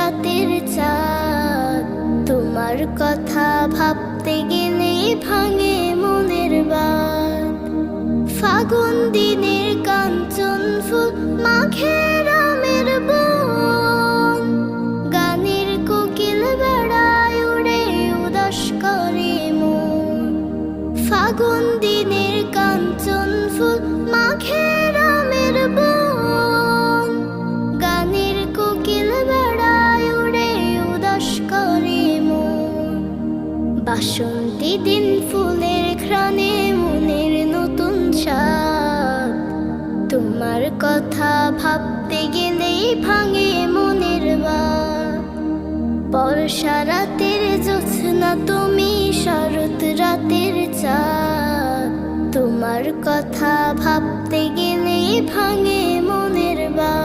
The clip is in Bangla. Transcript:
রাতের চাঁদ, তোমার কথা ভাবতে গেলে ভাঙে মনের বাঁধ। ফাগুন দিনের কাঞ্চন ফুল মাঘের আমের বন, গানের কোকিল বেড়ায় উড়ে উদাস করে মন। ফাগুন দিনের কাঞ্চন ফুল মাঘের আমের বন, গানের কোকিল বেড়ায় উড়ে উদাস করে মন। বাসন্তী দিন ফুলের ঘ্রাণে মনের নতুন স্বাদ, তোমার কথা ভাবতে গেলেই ভাঙে মনের বাঁধ। বর্ষা রাতের জ্যোৎস্না তুমি, শরৎ রাতের চাঁদ, তোমার কথা ভাবতে গেলেই ভাঙে মনের বাঁধ।